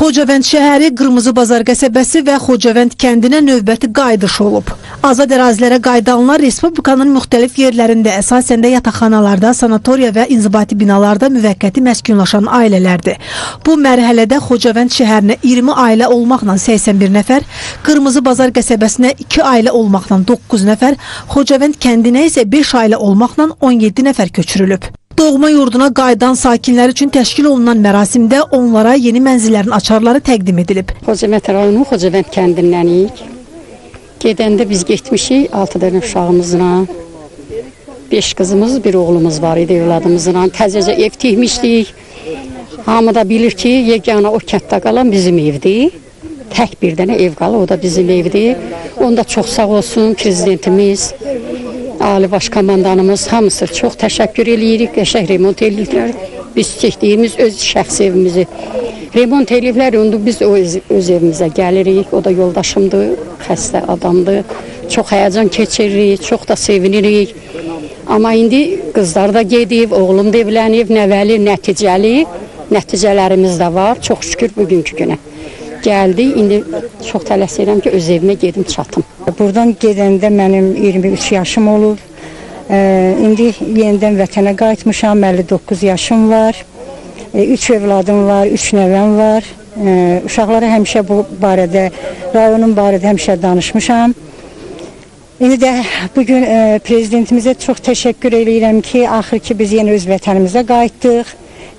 Xocavənd şəhəri, Qırmızı Bazar qəsəbəsi və Xocavənd kəndinə növbəti qayıdış olub. Azad ərazilərə qayıdanlar Respublikanın müxtəlif yerlərində, əsasən də yataqxanalarda, sanatoriya və inzibati binalarda müvəqqəti məskunlaşan ailələrdir. Bu mərhələdə Xocavənd şəhərinə 20 ailə olmaqla 81 nəfər, Qırmızı Bazar qəsəbəsinə 2 ailə olmaqla 9 nəfər, Xocavənd kəndinə isə 5 ailə olmaqla 17 nəfər köçürülüb. Doğma yurduna qayıdan sakinlər üçün təşkil olunan mərasimdə onlara yeni mənzillərin açarları təqdim edilib. Xocavənd rayonu Xocavənd kəndindənik. Gedəndə biz getmişik 6 dənə uşağımızla. 5 qızımız, 1 oğlumuz var idi evladımızla. Təzəcə ev tikmişdik. Hamı da bilir ki, yeganə o kənddə qalan bizim evdir. Tək bir dənə ev qalır, o da bizim evdir. Onda çox sağ olsun prezidentimiz, Ali Baş Komandanımız, hamısı çox təşəkkür eləyirik. Qəşəng remont eləyirlər. Biz çəkdiyimiz öz şəxsi evimizi remont eləyirlər. Onda biz öz evimizə gəlirik. O da yoldaşımdır, xəstə adamdır. Çox həyəcan keçiririk, çox da sevinirik. Amma indi qızlar da gedib, oğlum da evlənib, nəvəli, nəticələrimiz də var. Çox şükür bugünkü günə gəldi. İndi çox tələsirəm ki, öz evimə gedim çatım. Buradan gedəndə mənim 23 yaşım olub. İndi yenidən vətənə qayıtmışam, 59 yaşım var. 3 evladım var, 3 nəvəm var. Uşaqlara həmişə bu barədə, rayonun barədə həmişə danışmışam. İndi də bugün prezidentimizə çox təşəkkür edirəm ki, axır ki biz yenə öz vətənimizə qayıtdıq.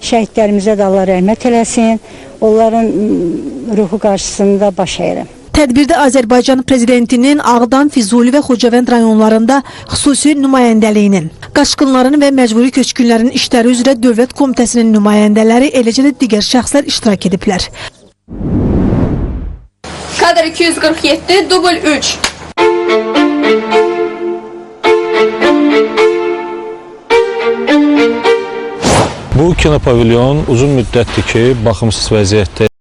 Şəhidlərimizə də Allah rəhmət eləsin. Onların ruhu qarşısında baş əyirəm. Tədbirdə Azərbaycan prezidentinin Ağdam, Füzuli və Xocavənd rayonlarında xüsusi nümayəndəliyinin, qaçqınların və məcburi köçkünlərin işləri üzrə Dövlət Komitəsinin nümayəndələri, eləcə də digər şəxslər iştirak ediblər. Kadr 247, dubl 3. Bu kinopavilyon uzun müddətdir ki, baxımsız vəziyyətdə.